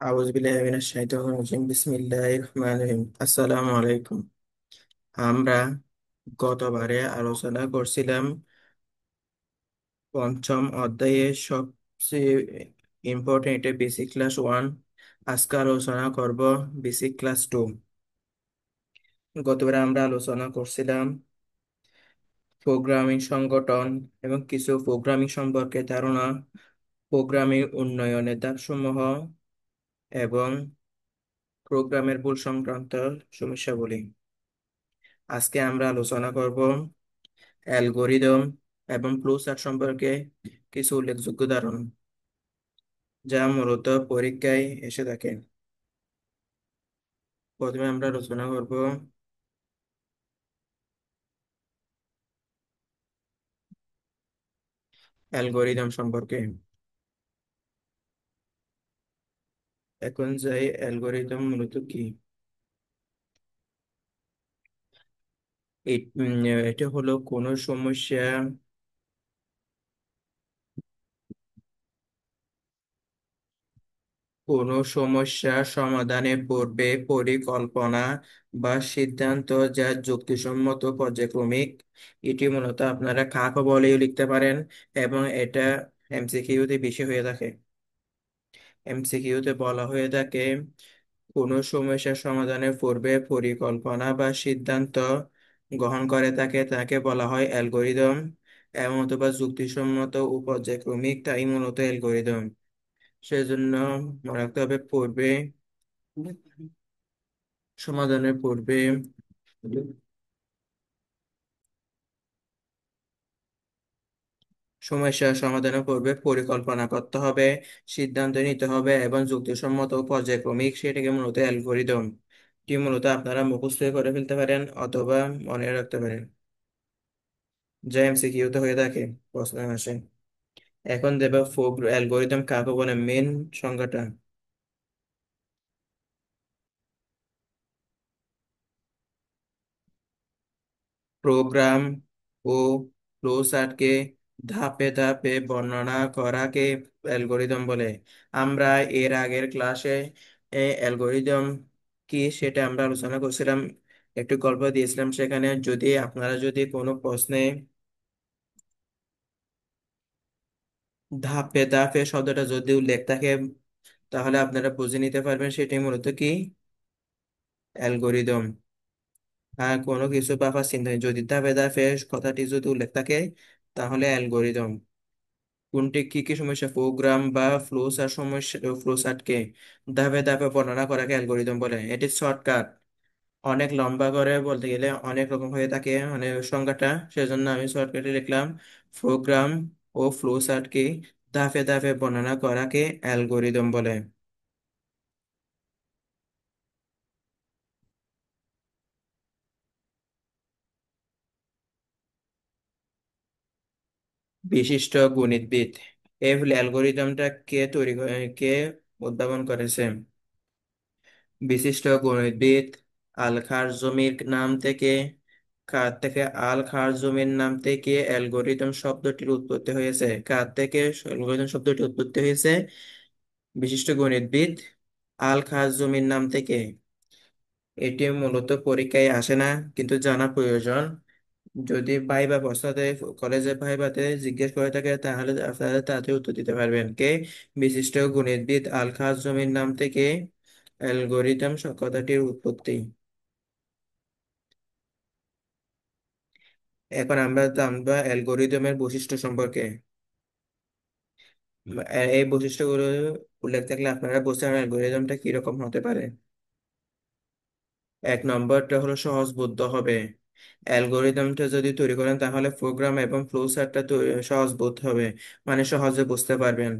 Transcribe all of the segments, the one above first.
আউযু বিল্লাহি মিনাশ শাইতানির রাজিম বিসমিল্লাহির রহমানির রহিম আসসালামু আলাইকুম। আমরা গতবারে আলোচনা করছিলাম পঞ্চম অধ্যায়ের সবচেয়ে ইম্পর্টেন্ট বেসিক ক্লাস 1। আজকে আলোচনা করব বেসিক ক্লাস 2। গতবারে আমরা আলোচনা করছিলাম প্রোগ্রামিং সংগঠন এবং কিছু প্রোগ্রামিং সম্পর্কে ধারণা, প্রোগ্রামিং উন্নয়নের ধাপসমূহ এবং প্রোগ্রামের ভুল সংক্রান্ত সমস্যাবলী। আজকে আমরা আলোচনা করব অ্যালগরিদম এবং ফ্লোচার্ট সম্পর্কে কিছু উল্লেখযোগ্য ধারণা যা মূলত পরীক্ষায় এসে থাকে। প্রথমে আমরা আলোচনা করব অ্যালগরিদম সম্পর্কে। এখন যাই, অ্যালগরিদম মূলত কি? এটা হলো কোনো সমস্যা সমাধানে পূর্বে পরিকল্পনা বা সিদ্ধান্ত যা যুক্তিসম্মত পর্যায়ক্রমিক। এটি মূলত আপনারা কাকে বলেও লিখতে পারেন এবং এটা এমসিকিউতে বেশি হয়ে থাকে। এমসিকিউতে বলা হয়ে থাকে কোনো সমস্যা সমাধানের পূর্বে পরিকল্পনা বা সিদ্ধান্ত গ্রহণ করে থাকে তাকে বলা হয় অ্যালগরিদম এবং অথবা যুক্তিসম্মত ও পর্যায়ক্রমিক, তাই মূলত অ্যালগরিদম। সেজন্য মনে রাখতে হবে সমাধানের পূর্বে সমস্যা সমাধানের পূর্বে পরিকল্পনা করতে হবে, সিদ্ধান্ত নিতে হবে এবং যুক্তিসম্মত ও পর্যায়ক্রমিক, সেটাকে মূলত অ্যালগরিদম। এটি মূলত আপনারা মুখস্থ করে ফেলতে পারেন অথবা মনে রাখতে পারেন, যা এমসিকিউতে হয়ে থাকে, প্রশ্ন আসে। এখন দেব অ্যালগরিদম কাকে বলে, মেন সংজ্ঞাটা। প্রোগ্রাম ও ফ্লোচার্টকে ধাপে ধাপে বর্ণনা করাকে অ্যালগরিদম বলে। আমরা এর আগের ক্লাসে অ্যালগরিদম কি সেটা আমরা আলোচনা করছিলাম, একটু গল্প দিয়েছিলাম। সেখানে আপনারা যদি কোনো প্রশ্নে ধাপে ধাপে শব্দটা যদি উল্লেখ থাকে তাহলে আপনারা বুঝে নিতে পারবেন সেটাই মূলত কি, অ্যালগরিদম। আর কোনো কিছু ব্যাপার চিন্তা নেই, যদি ধাপে ধাপে কথাটি যদি উল্লেখ থাকে তাহলে অ্যালগরিদম। কোনটি কি কি সমস্যা, প্রোগ্রাম বা ফ্লোচার্টকে ধাপে ধাপে বর্ণনা করাকে অ্যালগরিদম বলে। এটি শর্টকাট, অনেক লম্বা করে বলতে গেলে অনেক রকম হয়ে থাকে মানে সংজ্ঞাটা, সেজন্য আমি শর্টকাটে লিখলাম প্রোগ্রাম ও ফ্লোচার্টকে ধাপে ধাপে বর্ণনা করাকে অ্যালগরিদম বলে। বিশিষ্ট গণিতবিদ, এই অ্যালগরিদমটা কে উদ্ভাবন করেছে? বিশিষ্ট গণিতবিদ আল খারজুমির নাম থেকে আল খারজুমির নাম থেকে অ্যালগরিদম শব্দটির উৎপত্তি হয়েছে। কার থেকে অ্যালগরিদম শব্দটি উৎপত্তি হয়েছে? বিশিষ্ট গণিতবিদ আল খারজুমির নাম থেকে। এটি মূলত পরীক্ষায় আসে না, কিন্তু জানা প্রয়োজন। যদি ভাইবা প্রশ্নতে কলেজে ভাইবাতে জিজ্ঞেস করে থাকে তাহলে আপনারা তাতে উত্তর দিতে পারবেন। বিশিষ্ট গণিতবিদ আল খারজুমির নাম থেকে অ্যালগরিদম কথাটির উৎপত্তি। এখন আমরা জানবো অ্যালগরিদমের বৈশিষ্ট্য সম্পর্কে। এই বৈশিষ্ট্যগুলো উল্লেখ থাকলে আপনারা বুঝতে পারবেন অ্যালগরিদমটা কিরকম হতে পারে। এক নম্বরটা হলো সহজবোধ্য হবে। অ্যালগরিদমটা যদি তৈরি করেন তাহলে প্রোগ্রাম এবং ফ্লো চার্টটা সহজবোধ্য হবে, মানে সহজে বুঝতে পারবেন।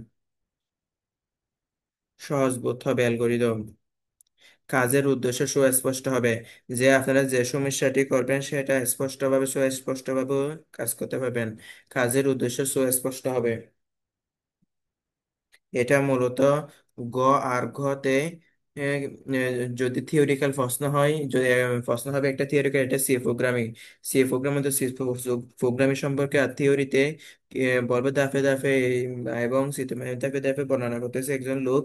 সহজবোধ্য হবে অ্যালগরিদম। কাজের উদ্দেশ্য সুস্পষ্ট হবে, যে আপনারা যে সমস্যাটি করবেন সেটা স্পষ্টভাবে সুস্পষ্টভাবে কাজ করতে পারবেন। কাজের উদ্দেশ্য সুস্পষ্ট হবে। এটা মূলত গ আর ঘতে এ, এ, যদি থিওরিক্যাল প্রশ্ন হয়, যদি প্রশ্ন হবে একটা থিওরিক্যাল, একটা সি প্রোগ্রামিং। সি প্রোগ্রামিং তো সি প্রোগ্রামিং সম্পর্কে আর থিওরিতে বলবে ধাপে ধাপে, এবং ধাপে ধাপে বর্ণনা করতেছে একজন লোক,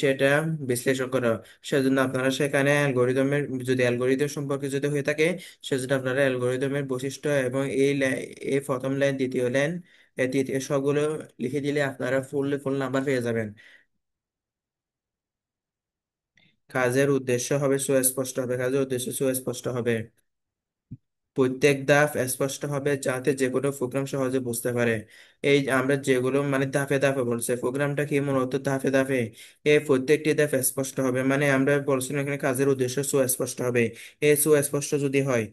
সেটা বিশ্লেষণ করা। সেজন্য আপনারা সেখানে অ্যালগোরিদমের, যদি অ্যালগোরিদম সম্পর্কে যদি হয়ে থাকে, সেজন্য আপনারা অ্যালগোরিদমের বৈশিষ্ট্য এবং এই প্রথম লাইন, দ্বিতীয় লাইন, তৃতীয়, সবগুলো লিখে দিলে আপনারা ফুল ফুল নাম্বার পেয়ে যাবেন। কাজের উদ্দেশ্য হবে সুস্পষ্ট হবে, কাজের উদ্দেশ্য সুস্পষ্ট হবে। প্রত্যেক ধাপ স্পষ্ট হবে যাতে যে কোনো প্রোগ্রাম সহজে বুঝতে পারে। এই যে আমরা যেগুলো মানে ধাপে ধাপে বলছে, প্রোগ্রামটা কি মূলত ধাপে ধাপে, এই প্রত্যেকটি ধাপ স্পষ্ট হবে, মানে আমরা বলছিলাম এখানে কাজের উদ্দেশ্য সুস্পষ্ট হবে। এই সুস্পষ্ট যদি হয়,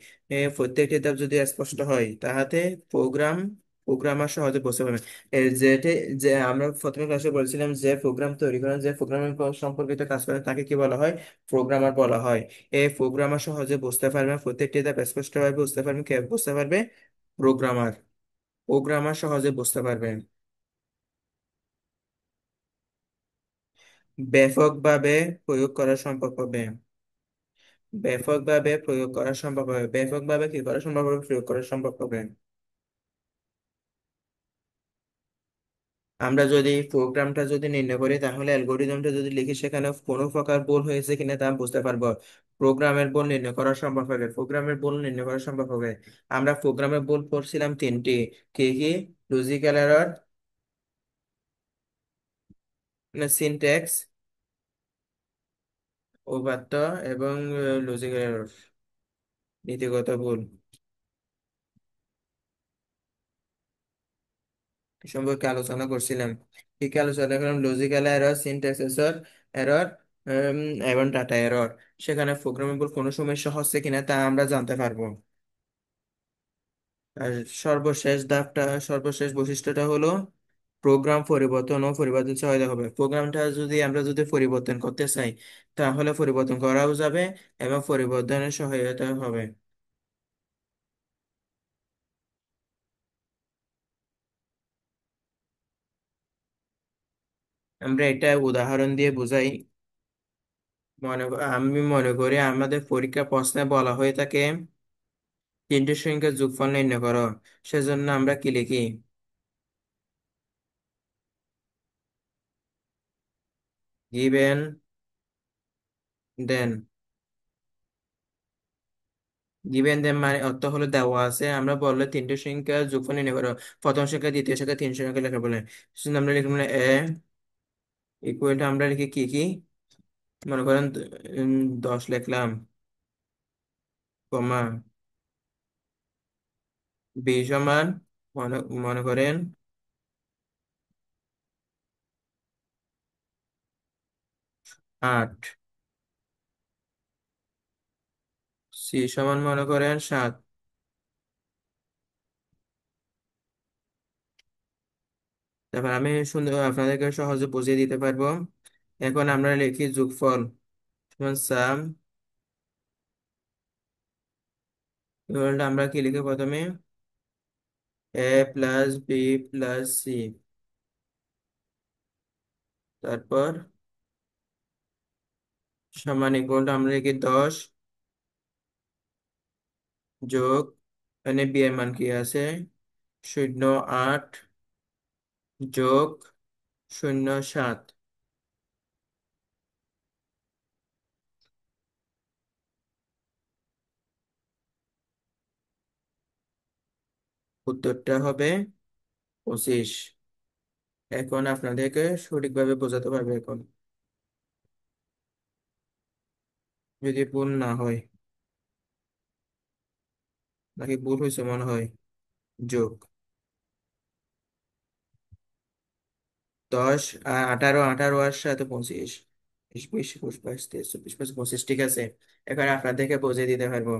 প্রত্যেকটি ধাপ যদি স্পষ্ট হয়, তাহাতে প্রোগ্রাম প্রোগ্রামার সহজে বুঝতে পারবে। যেটা, যে আমরা প্রথমে ক্লাসে বলছিলাম, যে প্রোগ্রাম তৈরি করেন, যে প্রোগ্রামিং সম্পর্কিত কাজ করেন, তাকে কি বলা হয়? প্রোগ্রামার বলা হয়। এই প্রোগ্রামার সহজে বুঝতে পারবে, প্রত্যেকটি ধাপ স্পষ্টভাবে বুঝতে পারবে, কে বুঝতে পারবে? প্রোগ্রামার। প্রোগ্রামার সহজে বুঝতে পারবেন। ব্যাপকভাবে প্রয়োগ করা সম্ভব হবে। ব্যাপকভাবে প্রয়োগ করা সম্ভব হবে। ব্যাপকভাবে কি করা সম্ভব হবে? প্রয়োগ করা সম্ভব হবে। আমরা যদি প্রোগ্রামটা যদি নির্ণয় করি, তাহলে অ্যালগোরিদমটা যদি লিখি, সেখানে কোনো প্রকার ভুল হয়েছে কিনা তা বুঝতে পারবো। প্রোগ্রামের ভুল নির্ণয় করা সম্ভব হবে। প্রোগ্রামের ভুল নির্ণয় করা সম্ভব হবে। আমরা প্রোগ্রামের ভুল পড়ছিলাম তিনটি। কি কি? লজিক্যাল এরর, সিনট্যাক্স, উপাত্ত, এবং লজিক্যাল এরর, নীতিগত ভুল সম্পর্কে আলোচনা করছিলাম। কি কি আলোচনা করলাম? Logical error, syntax error, error, এবং ডাটা এরর। সেখানে প্রোগ্রামেবল কোনো সমস্যা হচ্ছে কিনা তা আমরা জানতে পারবো। আর সর্বশেষ বৈশিষ্ট্যটা হলো প্রোগ্রাম পরিবর্তন ও পরিবর্তন সহায়তা হবে। প্রোগ্রামটা যদি আমরা যদি পরিবর্তন করতে চাই, তাহলে পরিবর্তন করাও যাবে এবং পরিবর্তনের সহায়তা হবে। আমরা এটা উদাহরণ দিয়ে বুঝাই। আমি মনে করি আমাদের পরীক্ষা প্রশ্নে বলা হয়ে থাকে তিনটি সংখ্যার যোগফল নির্ণয় করো। সেজন্য আমরা কি লিখি? গিভেন দেন। গিভেন দেন মানে অর্থ হলো দেওয়া আছে, আমরা বললে তিনটি সংখ্যার যোগফল নির্ণয় করো। প্রথম সংখ্যা, দ্বিতীয় সংখ্যা, তিন সংখ্যা লেখা বলে। সেজন্য আমরা লিখব এ ইকুয়াল টু, আমরা লিখি কি কি, মনে করেন 10 লিখলাম, কমা, বি সমান, মনে মনে করেন 8, সি সমান মনে করেন 7। তারপর আমি সুন্দর আপনাদেরকে সহজে বুঝিয়ে দিতে পারবো। এখন আমরা লিখি যোগফল সমান সাম, ইকুয়ালটা আমরা কি লিখি প্রথমে? এ প্লাস বি প্লাস সি। তারপর সমান ইকুয়ালটা আমরা লিখি 10 যোগ, মানে বি এর মান কি আছে, 0.8 যোগ 0.7। উত্তরটা হবে 25। এখন আপনাদেরকে সঠিকভাবে বোঝাতে পারবে এখন, যদি ভুল না হয়। নাকি ভুল হয়েছে মনে হয়? যোগ 10, 18, 18 আর সাথে 25, 20, 20, 21, 22, 23, 24, 25, 25, ঠিক আছে। এখন আপনাদেরকে বুঝিয়ে দিতে পারবো।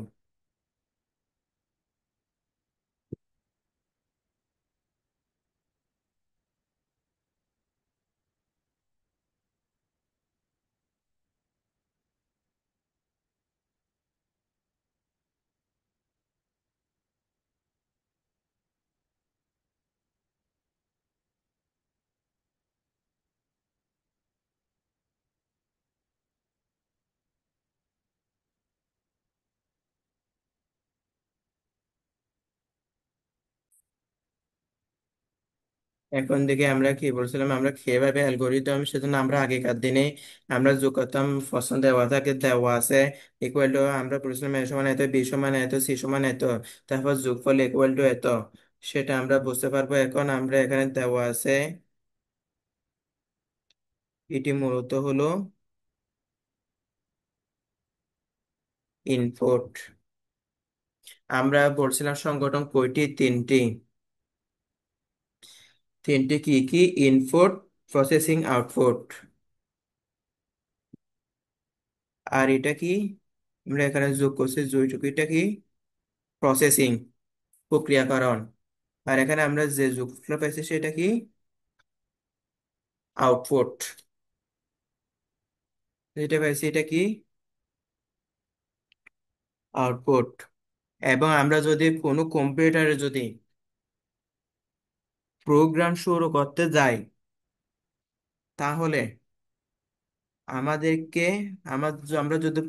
এখন দেখে আমরা কি বলছিলাম, আমরা কিভাবে অ্যালগোরিদম, সেজন্য আমরা আগেকার দিনে আমরা যোগ করতাম, পছন্দ দেওয়া থাকে, দেওয়া আছে ইকুয়াল টু, আমরা বলছিলাম এ সমান এত, বি সমান এত, সি সমান এত, তারপর যোগফল ইকুয়াল টু এত। সেটা আমরা বুঝতে পারবো। এখন আমরা এখানে দেওয়া আছে, এটি মূলত হলো ইনপুট। আমরা বলছিলাম সংগঠন কয়টি, তিনটি। তিনটি কি কি? Input, processing, output. আর এটা কি? আমরা এখানে যোগ করছি দুইটুকু, এটা কি? প্রসেসিং, প্রক্রিয়াকরণ। আর এখানে আমরা যে যোগফল পাইছি সেটা কি? আউটপুট। যেটা পাইছি এটা কি? আউটপুট। এবং আমরা যদি কোনো কম্পিউটারে যদি প্রোগ্রাম শুরু করতে যাই, তাহলে আমাদেরকে আমরা যদি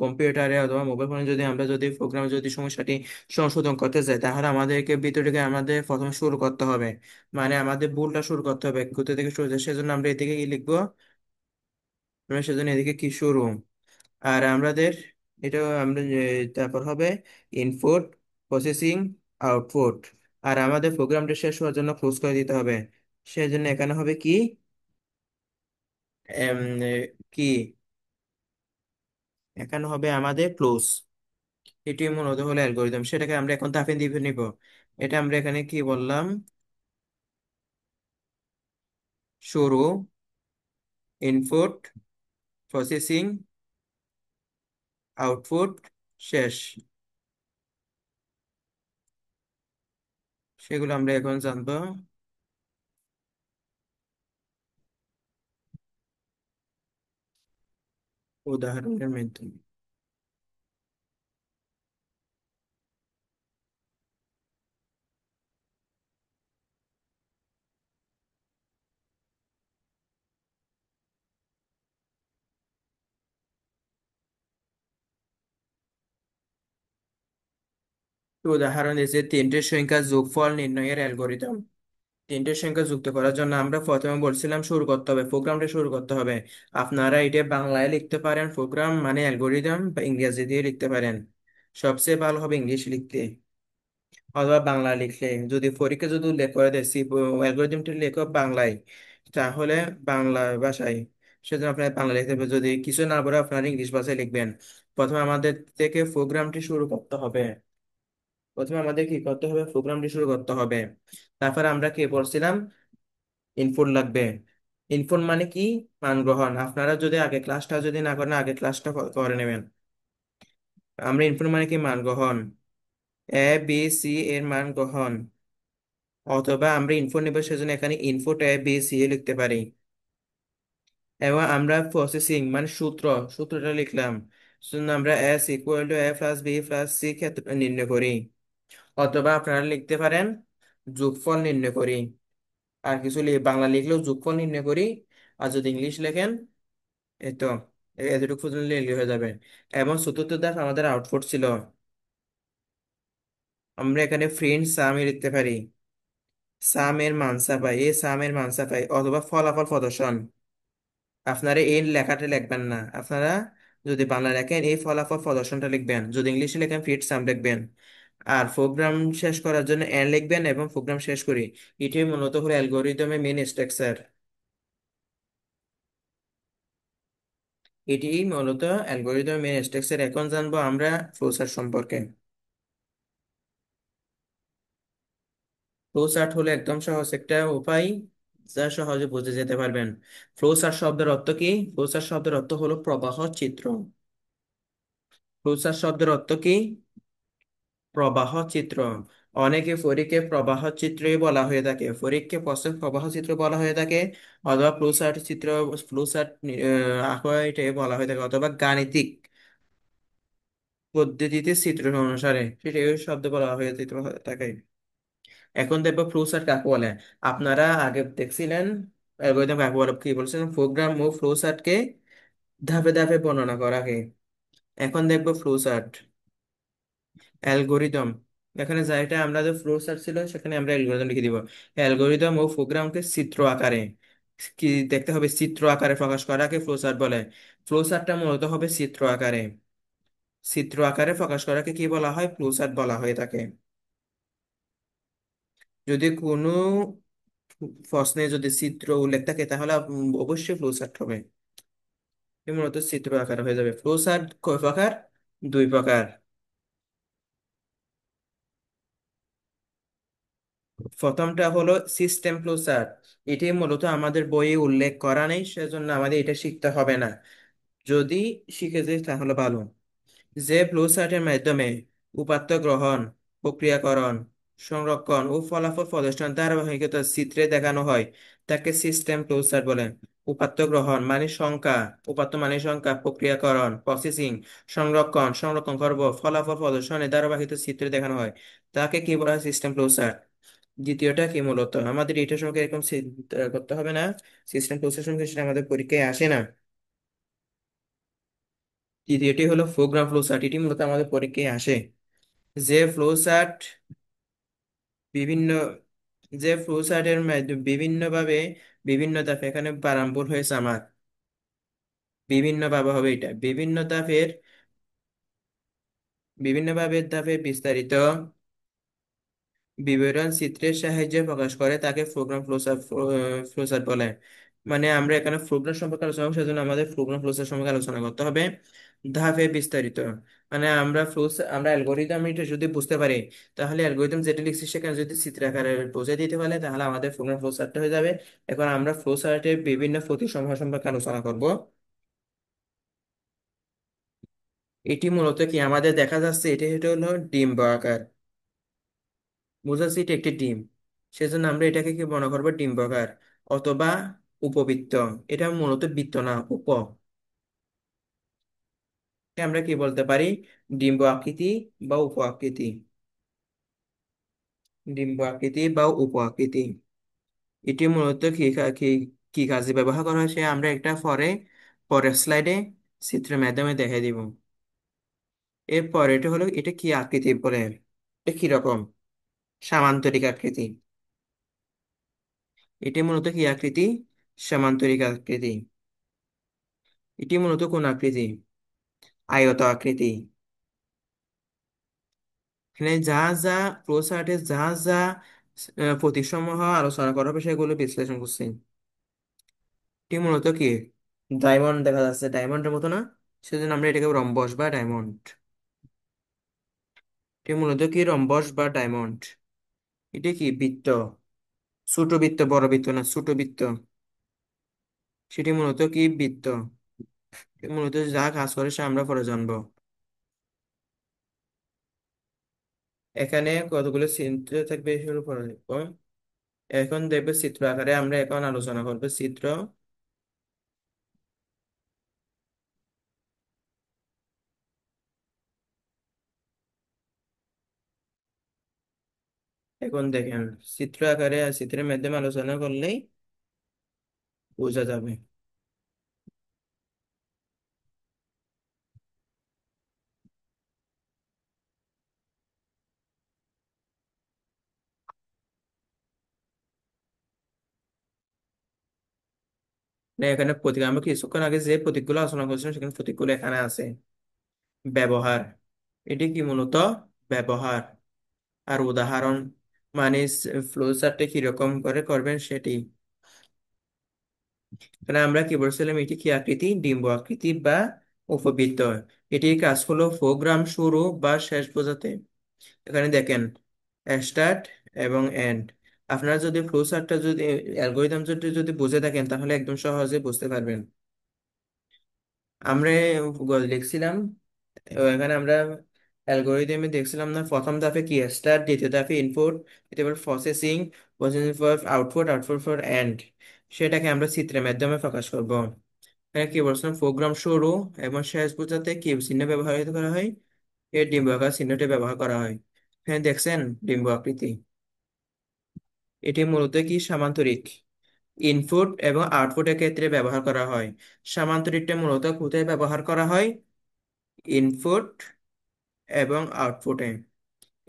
কম্পিউটারে অথবা মোবাইল ফোনে যদি আমরা যদি প্রোগ্রামে যদি সমস্যাটি সংশোধন করতে চাই, তাহলে আমাদেরকে ভিতর থেকে আমাদের প্রথমে শুরু করতে হবে। মানে আমাদের ভুলটা শুরু করতে হবে, কোথা থেকে শুরু হচ্ছে। সেজন্য আমরা এদিকে কি লিখবো? আমরা সেজন্য এদিকে কি শুরু। আর আমাদের এটা আমরা তারপর হবে ইনপুট, প্রসেসিং, আউটপুট। আর আমাদের প্রোগ্রামটা শেষ হওয়ার জন্য ক্লোজ করে দিতে হবে। সেই জন্য এখানে হবে কি? এম, এ, কি এখানে হবে আমাদের ক্লোজ। এটি মূলত হলো অ্যালগোরিদম, সেটাকে আমরা এখন ধাপে ধাপে নিব। এটা আমরা এখানে কি বললাম? শুরু, ইনপুট, প্রসেসিং, আউটপুট, শেষ। সেগুলো আমরা এখন জানবো উদাহরণের মাধ্যমে। তো উদাহরণ দিয়েছে তিনটে সংখ্যার যোগফল নির্ণয়ের অ্যালগোরিদম। তিনটে সংখ্যা যুক্ত করার জন্য আমরা প্রথমে বলছিলাম শুরু করতে হবে, প্রোগ্রামটা শুরু করতে হবে। আপনারা এটা বাংলায় লিখতে পারেন প্রোগ্রাম মানে অ্যালগোরিদম, বা ইংরেজি দিয়ে লিখতে পারেন। সবচেয়ে ভালো হবে ইংলিশ লিখতে, অথবা বাংলা লিখলে। যদি পরীক্ষা যদি উল্লেখ করে দেয় অ্যালগোরিদমটি লেখো বাংলায়, তাহলে বাংলা ভাষায়, সেজন্য আপনার বাংলা লিখতে হবে। যদি কিছু না বলে আপনারা ইংলিশ ভাষায় লিখবেন। প্রথমে আমাদের থেকে প্রোগ্রামটি শুরু করতে হবে। প্রথমে আমাদের কি করতে হবে? প্রোগ্রামটি শুরু করতে হবে। তারপর আমরা কি বলছিলাম? ইনপুট লাগবে। ইনপুট মানে কি? মান গ্রহণ। আপনারা যদি আগে ক্লাসটা যদি না করেন, আগে ক্লাসটা করে নেবেন। আমরা ইনপুট মানে কি? মান গ্রহণ। এ বি সি এর মান গ্রহণ। অথবা আমরা ইনপুট নেব, সেজন্য এখানে ইনপুট এ বি সি এ লিখতে পারি। এবং আমরা প্রসেসিং মানে সূত্রটা লিখলাম। সেজন্য আমরা S equal to A plus B plus C ক্ষেত্র নির্ণয় করি। অথবা আপনারা লিখতে পারেন যোগফল নির্ণয় করি। আর কিছু বাংলা লিখলেও যোগফল নির্ণয় করি। আর যদি ইংলিশ লেখেন, এই তো এতটুকু পর্যন্ত লিখলে হয়ে যাবে। এবং চতুর্থ ধাপ আমাদের আউটপুট ছিল। আমরা এখানে প্রিন্ট সাম এ লিখতে পারি। সামের মানসা পাই, এই সামের মানসা পাই, অথবা ফলাফল প্রদর্শন। আপনারা এই লেখাটা লিখবেন না, আপনারা যদি বাংলা লেখেন এই ফলাফল প্রদর্শনটা লিখবেন। যদি ইংলিশে লেখেন প্রিন্ট সাম লিখবেন। আর প্রোগ্রাম শেষ করার জন্য এন্ড লিখবেন এবং প্রোগ্রাম শেষ করি। এটাই মূলত হলো অ্যালগোরিদমের মেন স্ট্রাকচার। এটি মূলত অ্যালগোরিদমের মেন স্ট্রাকচার। এখন জানবো আমরা ফ্লোচার্ট সম্পর্কে। ফ্লো চার্ট হলো একদম সহজ একটা উপায়, যা সহজে বুঝে যেতে পারবেন। ফ্লো চার্ট শব্দের অর্থ কি? ফ্লো চার্ট শব্দের অর্থ হলো প্রবাহ চিত্র। ফ্লো চার্ট শব্দের অর্থ কি? প্রবাহ চিত্র। অনেকে ফরিককে প্রবাহ চিত্রই বলা হয়ে থাকে, ফরিককে প্রশ্নের প্রবাহ চিত্র বলা হয়ে থাকে। অথবা ফ্লো চার্ট চিত্র, ফ্লো চার্ট আঁকা এটাই বলা হয়ে থাকে। অথবা গাণিতিক পদ্ধতিতে চিত্র অনুসারে সেটাই শব্দ বলা হয়ে যেতে থাকে। এখন দেখবো ফ্লোচার্ট কাকে বলে। আপনারা আগে দেখছিলেন অ্যালগরিদম কাকে বলে, কি বলছিলেন? প্রোগ্রাম ও ফ্লোচার্টকে ধাপে ধাপে বর্ণনা করা হয়। এখন দেখবো ফ্লোচার্ট, অ্যালগরিদম। এখানে যা এটা আমরা যে ফ্লো চার্ট ছিল সেখানে আমরা অ্যালগোরিদম লিখে দিব। অ্যালগোরিদম ও প্রোগ্রামকে চিত্র আকারে কি দেখতে হবে, চিত্র আকারে প্রকাশ করাকে ফ্লো চার্ট বলে। ফ্লো চার্টটা মূলত হবে চিত্র আকারে, চিত্র আকারে প্রকাশ করাকে কি বলা হয়, ফ্লো চার্ট বলা হয়ে থাকে। যদি কোনো প্রশ্নে যদি চিত্র উল্লেখ থাকে তাহলে অবশ্যই ফ্লো চার্ট হবে। এর মূলত চিত্র আকার হয়ে যাবে। ফ্লো চার্ট কয় প্রকার? দুই প্রকার। প্রথমটা হলো সিস্টেম ফ্লো চার্ট। এটি মূলত আমাদের বইয়ে উল্লেখ করা নেই, সেজন্য আমাদের এটা শিখতে হবে না। যদি শিখে যাই তাহলে ভালো। যে ফ্লো চার্টের মাধ্যমে উপাত্ত গ্রহণ, প্রক্রিয়াকরণ, সংরক্ষণ ও ফলাফল প্রদর্শন ধারাবাহিকতা চিত্রে দেখানো হয় তাকে সিস্টেম ফ্লো চার্ট বলে। উপাত্ত গ্রহণ মানে সংখ্যা, উপাত্ত মানে সংখ্যা, প্রক্রিয়াকরণ প্রসেসিং, সংরক্ষণ করব, ফলাফল প্রদর্শনের ধারাবাহিকতা চিত্রে দেখানো হয় তাকে কি বলা হয়, সিস্টেম ফ্লো চার্ট। দ্বিতীয়টা কি, মূলত আমাদের এটা সঙ্গে এরকম চিন্তা করতে হবে না, সিস্টেম ফ্লো চার্ট সঙ্গে সেটা আমাদের পরীক্ষায় আসে না। তৃতীয়টি হলো প্রোগ্রাম ফ্লো চার্ট, এটি মূলত আমাদের পরীক্ষায় আসে। যে ফ্লো চার্ট বিভিন্ন যে ফ্লো চার্টের মাধ্যমে বিভিন্নভাবে বিভিন্ন ধাপে, এখানে বানান হয়েছে আমার, বিভিন্ন ভাবে হবে এটা, বিভিন্নভাবে ধাপে বিস্তারিত বিবরণ চিত্রের সাহায্যে প্রকাশ করে তাকে প্রোগ্রাম ফ্লোচার্ট বলে। মানে আমরা এখানে প্রোগ্রাম সম্পর্কে আলোচনা করব, সেজন্য আমাদের প্রোগ্রাম ফ্লোচার্ট সম্পর্কে আলোচনা করতে হবে। ধাপে বিস্তারিত মানে আমরা অ্যালগোরিদম এটা যদি বুঝতে পারি, তাহলে অ্যালগোরিদম যেটা লিখছি সেখানে যদি চিত্র আকারে বুঝে দিতে পারে তাহলে আমাদের প্রোগ্রাম ফ্লোচার্টটা হয়ে যাবে। এখন আমরা ফ্লোচার্টের বিভিন্ন প্রতিসমূহ সম্পর্কে আলোচনা করব। এটি মূলত কি আমাদের দেখা যাচ্ছে, এটা হলো ডিম্ব আকার, বোঝা যাচ্ছে এটা একটি ডিম, সেজন্য আমরা এটাকে কি মনে করবো, ডিম্বাকার অথবা উপবৃত্ত। এটা মূলত বৃত্ত না, আমরা কি বলতে পারি, ডিম্ব আকৃতি বা উপ আকৃতি, ডিম্ব আকৃতি বা উপ আকৃতি। এটি মূলত কি কাজে ব্যবহার করা হয় সে আমরা একটা পরের স্লাইডে চিত্রের মাধ্যমে দেখাই দিব। এরপর এটা হলো এটা কি আকৃতি বলে, এটা কি রকম, সামান্তরিক আকৃতি। এটি মূলত কি আকৃতি, সামান্তরিক আকৃতি। এটি মূলত কোন আকৃতি, আয়ত আকৃতি। এখানে যা যা প্রসার্টে যা যা প্রতীকসমূহ আলোচনা করা হবে সেগুলো বিশ্লেষণ করছি। এটি মূলত কি, ডায়মন্ড দেখা যাচ্ছে, ডায়মন্ডের মতো না, সেজন্য আমরা এটাকে রম্বস বা ডায়মন্ড। এটি মূলত কি, রম্বস বা ডায়মন্ড। এটি কি বৃত্ত, ছোট বৃত্ত, বড় বৃত্ত না, ছোট বৃত্ত। সেটি মূলত কি, বৃত্ত। এটি মূলত যা কাজ করে সে আমরা পরে জানবো। এখানে কতগুলো চিত্র থাকবে শুরু করে দেখবো। এখন দেখবে চিত্র আকারে আমরা এখন আলোচনা করবো চিত্র। এখন দেখেন, চিত্র আকারে আর চিত্রের মাধ্যমে আলোচনা করলেই বোঝা যাবে। না, এখানে প্রতীক আমরা কিছুক্ষণ আগে যে প্রতীকগুলো আলোচনা করছিলাম সেখানে প্রতীকগুলো এখানে আছে। ব্যবহার, এটি কি মূলত ব্যবহার। আর উদাহরণ মানে ফ্লো চার্টে কিরকম করে করবেন সেটি। এখানে আমরা কি বলছিলাম, এটি কি আকৃতি, ডিম্ব আকৃতি বা উপবৃত্ত। এটির কাজ হলো প্রোগ্রাম শুরু বা শেষ বোঝাতে। এখানে দেখেন স্টার্ট এবং এন্ড। আপনারা যদি ফ্লো চার্টটা যদি অ্যালগোরিদম যদি বুঝে থাকেন তাহলে একদম সহজে বুঝতে পারবেন। আমরা লিখছিলাম এখানে আমরা অ্যালগোরিদমে দেখছিলাম না, প্রথম ধাপে কি স্টার্ট, দ্বিতীয় ধাপে ইনপুট, তৃতীয় processing, processing for output, output for end. সেটাকে আমরা চিত্রের মাধ্যমে প্রকাশ করব। এখানে কি বলছিলাম, প্রোগ্রাম শুরু এবং শেষ বোঝাতে কি চিহ্ন ব্যবহৃত করা হয়, এই ডিম্বাকার চিহ্নটি ব্যবহার করা হয়। এখানে দেখছেন ডিম্ব আকৃতি। এটি মূলত কি, সামান্তরিক। ইনপুট এবং আউটপুটের ক্ষেত্রে ব্যবহার করা হয়। সামান্তরিকটা মূলত কোথায় ব্যবহার করা হয়, ইনপুট এবং আউটপুটে।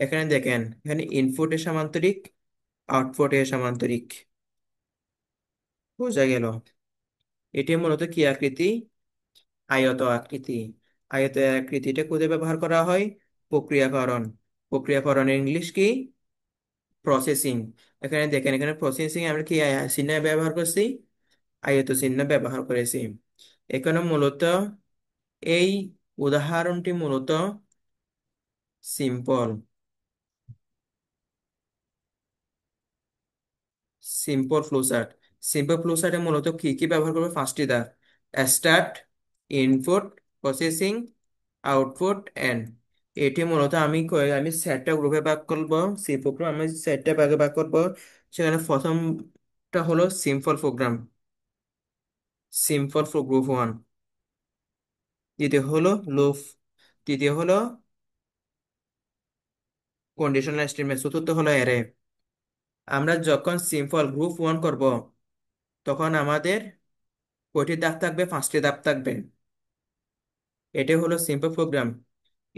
এখানে দেখেন, এখানে ইনপুটে সমান্তরিক, আউটপুটে সমান্তরিক। বোঝা গেল? এটি মূলত কি আকৃতি? আয়ত আকৃতি। আয়ত আকৃতিটা কোথায় ব্যবহার করা হয়? প্রক্রিয়াকরণ। প্রক্রিয়াকরণের ইংলিশ কি? প্রসেসিং। এখানে দেখেন, এখানে প্রসেসিং আমরা কি চিহ্ন ব্যবহার করছি? আয়ত চিহ্ন ব্যবহার করেছি। এখানে মূলত এই উদাহরণটি মূলত সিম্পল। Simple flowchart. সিম্পল ফ্লোচার্টে মূলত কি কি ব্যবহার করবে? পাঁচটি ধাপ: start, input, processing, output, end. এটি মূলত আমি সেটটা গ্রুপে ভাগ করবো। সি প্রোগ্রাম আমি সেটটা ভাগে ভাগ করবো। সেখানে প্রথমটা হলো simple program, simple for group one. দ্বিতীয় হলো লুপ। তৃতীয় হলো কন্ডিশনাল স্টেটমেন্ট। চতুর্থ হলো অ্যারে। আমরা যখন সিম্পল গ্রুপ ওয়ান করব, তখন আমাদের কয়টি ধাপ থাকবে? পাঁচটি ধাপ থাকবে। এটি হলো সিম্পল প্রোগ্রাম।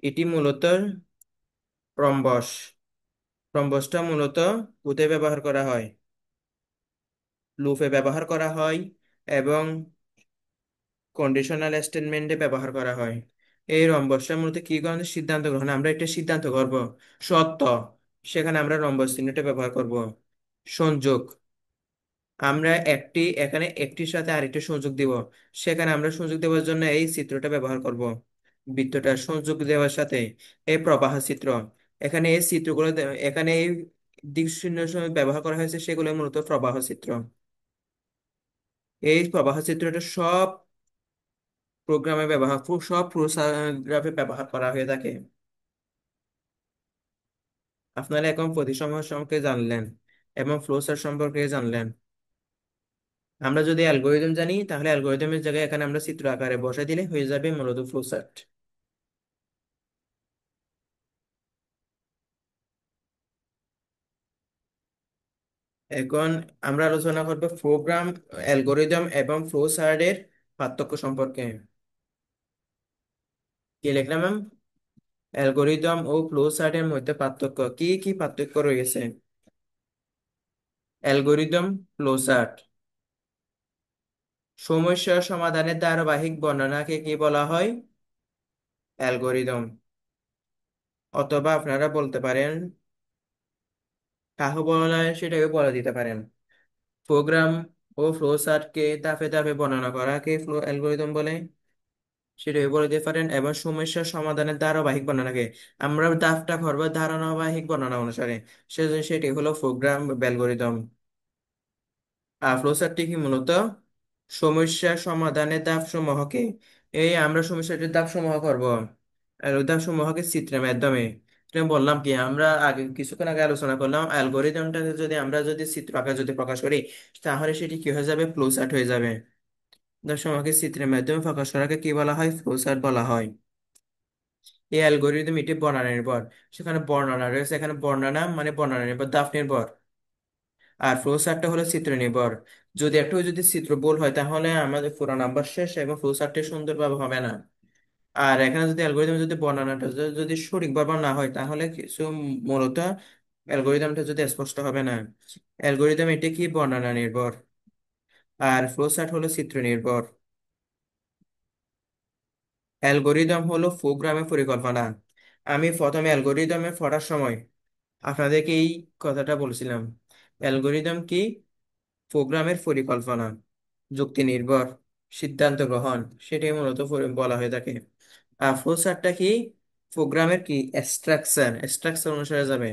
এটি মূলত রম্বস। রম্বসটা মূলত কোথায় ব্যবহার করা হয়? লুপে ব্যবহার করা হয় এবং কন্ডিশনাল স্টেটমেন্টে ব্যবহার করা হয়। এই রম্বসটা মূলত কি ধরনের সিদ্ধান্ত গ্রহণ? আমরা একটা সিদ্ধান্ত করব সত্য, সেখানে আমরা রম্বস চিহ্নটা ব্যবহার করব। সংযোগ, আমরা এখানে একটির সাথে আরেকটি সংযোগ দিব, সেখানে আমরা সংযোগ দেওয়ার জন্য এই চিত্রটা ব্যবহার করব। বৃত্তটা সংযোগ দেওয়ার সাথে এই প্রবাহ চিত্র। এখানে এই চিত্রগুলো এখানে এই দিক শূন্য সময় ব্যবহার করা হয়েছে, সেগুলো মূলত প্রবাহ চিত্র। এই প্রবাহ চিত্রটা সব প্রোগ্রামে ব্যবহার, সব প্রোগ্রামে ব্যবহার করা হয়ে থাকে। আপনারা এখন প্রতিসম সম্পর্কে জানলেন এবং ফ্লোচার্ট সম্পর্কে জানলেন। আমরা যদি অ্যালগোরিদম জানি, তাহলে অ্যালগোরিদমের জায়গায় এখানে আমরা চিত্র আকারে বসাই দিলে হয়ে যাবে মূলত ফ্লোচার্ট। এখন আমরা আলোচনা করব প্রোগ্রাম, অ্যালগোরিদম এবং ফ্লোচার্টের পার্থক্য সম্পর্কে। কি লিখলাম ম্যাম? অ্যালগোরিদম ও ফ্লোচার্টের মধ্যে পার্থক্য কি কি পার্থক্য রয়েছে? Algorithm, flowchart. সমস্যা সমাধানের ধারাবাহিক বর্ণনাকে কি বলা হয়? অ্যালগোরিদম। অথবা আপনারা বলতে পারেন, কাহু বলা হয় সেটাকে বলে দিতে পারেন। প্রোগ্রাম ও ফ্লোচার্টকে ধাপে ধাপে বর্ণনা করাকে ফ্লো অ্যালগোরিদম বলে, সেটাকে বলে দিতে পারেন। এবং সমস্যার সমাধানের ধারাবাহিক বর্ণনাকে আমরা ধাপটা করবো ধারাবাহিক বর্ণনা অনুসারে, সেটি হলো প্রোগ্রাম অ্যালগোরিদম। আর ফ্লোচার্টটি কি? মূলত সমস্যা সমাধানের ধাপ সমূহকে, এই আমরা সমস্যাটির ধাপ সমূহ করব আর ওই ধাপ সমূহকে চিত্রের মাধ্যমে। এটা বললাম কি, আমরা আগে কিছুক্ষণ আগে আলোচনা করলাম, অ্যালগোরিদমটাকে যদি চিত্র আকারে যদি প্রকাশ করি, তাহলে সেটি কি হয়ে যাবে? ফ্লোচার্ট হয়ে যাবে। ধাপ সমূহকে চিত্রের মাধ্যমে প্রকাশ করাকে কি বলা হয়? ফ্লোচার্ট বলা হয়। এই অ্যালগোরিদম এটি বর্ণনা নির্ভর। সেখানে বর্ণনা রয়েছে, এখানে বর্ণনা মানে বর্ণনা নির্ভর, ধাপ নির্ভর। আর ফ্লো চার্টটা হলো চিত্র নির্ভর। যদি চিত্র ভুল হয়, তাহলে আমাদের পুরো নাম্বার শেষ এবং ফ্লো চার্টটি সুন্দরভাবে হবে না। আর এখানে যদি অ্যালগোরিদম যদি বর্ণনাটা যদি সঠিকভাবে না হয়, তাহলে কিছু মূলত অ্যালগোরিদমটা যদি স্পষ্ট হবে না। অ্যালগোরিদম এটি কি? বর্ণনা নির্ভর। আর ফ্লো চার্ট হলো চিত্র নির্ভর। অ্যালগোরিদম হলো প্রোগ্রামের পরিকল্পনা। আমি প্রথমে অ্যালগোরিদমে পড়ার সময় আপনাদেরকে এই কথাটা বলছিলাম। অ্যালগোরিদম কি? প্রোগ্রামের পরিকল্পনা, যুক্তি নির্ভর, সিদ্ধান্ত গ্রহণ, সেটাই মূলত বলা হয়ে থাকে। আর ফ্লোচার্টটা কি? প্রোগ্রামের কি? স্ট্রাকচার, স্ট্রাকচার অনুসারে যাবে।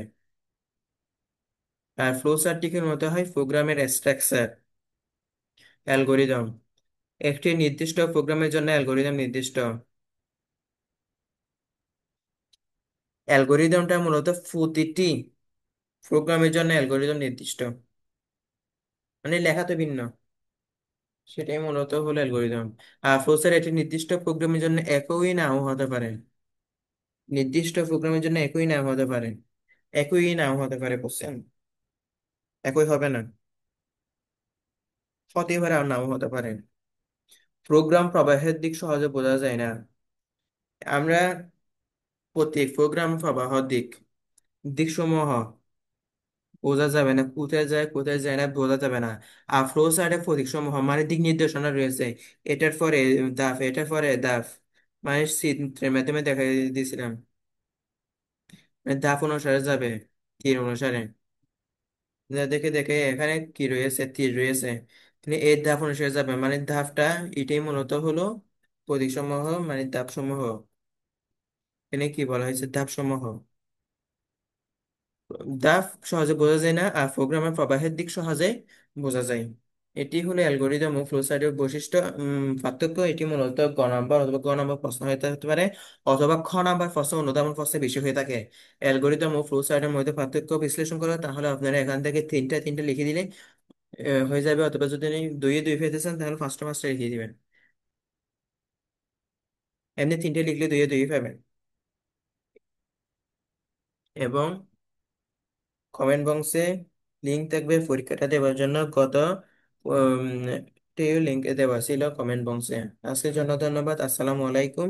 আর ফ্লোচার্টটিকে মতো হয় প্রোগ্রামের স্ট্রাকচার। অ্যালগোরিদম একটি নির্দিষ্ট প্রোগ্রামের জন্য অ্যালগোরিদম নির্দিষ্ট। অ্যালগোরিদমটা মূলত প্রতিটি প্রোগ্রামের জন্য অ্যালগোরিদম নির্দিষ্ট, মানে লেখা তো ভিন্ন। সেটাই মূলত হলো অ্যালগোরিদম। আর ফ্লোচার্ট এটি নির্দিষ্ট প্রোগ্রামের জন্য একই নাও হতে পারে। নির্দিষ্ট প্রোগ্রামের জন্য একই নাম হতে পারে। একই নাম হতে পারে, বুঝছেন? একই হবে না, হতেই পারে আর নাও হতে পারে। প্রোগ্রাম প্রবাহের দিক সহজে বোঝা যায় না। আমরা প্রতীক প্রোগ্রাম প্রবাহ দিক, দিকসমূহ বোঝা যাবে না, কোথায় যায় কোথায় যায় না বোঝা যাবে না। আর ফ্লো চার্টে প্রতীকসমূহ মানে দিক নির্দেশনা রয়েছে। এটার পরে দাফ, এটার পরে দাফ, মানে চিত্রের মাধ্যমে দেখা দিয়েছিলাম। মানে ধাপ অনুসারে যাবে, তীর অনুসারে। দেখে দেখে এখানে কি রয়েছে, তীর রয়েছে। তিনি এই ধাপ অনুসারে যাবে, মানে ধাপটা এটাই মূলত হলো প্রতীক সমূহ, মানে ধাপ সমূহ। এখানে কি বলা হয়েছে, ধাপ সমূহ। ধাপ সহজে বোঝা যায় না, আর প্রোগ্রামের প্রবাহের দিক সহজে বোঝা যায়। এটি হলো অ্যালগোরিদম ও ফ্লোচার্টের বৈশিষ্ট্য। পার্থক্য, এটি মূলত গ নম্বর অথবা গ নম্বর প্রশ্ন হয়ে থাকতে পারে, অথবা খ নম্বর প্রশ্ন অনুধাবন প্রশ্নে বেশি হয়ে থাকে। অ্যালগোরিদম ও ফ্লোচার্টের মধ্যে পার্থক্য বিশ্লেষণ করা, তাহলে আপনারা এখান থেকে তিনটা তিনটা লিখে দিলে হয়ে যাবে, অথবা যদি দুইয়ে দুই পেতে চান তাহলে পাঁচটা পাঁচটা লিখে দিবেন। এমনি তিনটে লিখলে দুইয়ে দুই পাবেন। এবং কমেন্ট বক্সে লিঙ্ক থাকবে পরীক্ষাটা দেওয়ার জন্য, গত লিঙ্ক দেওয়া ছিল কমেন্ট বক্সে। আজকের জন্য ধন্যবাদ। আসসালামু আলাইকুম।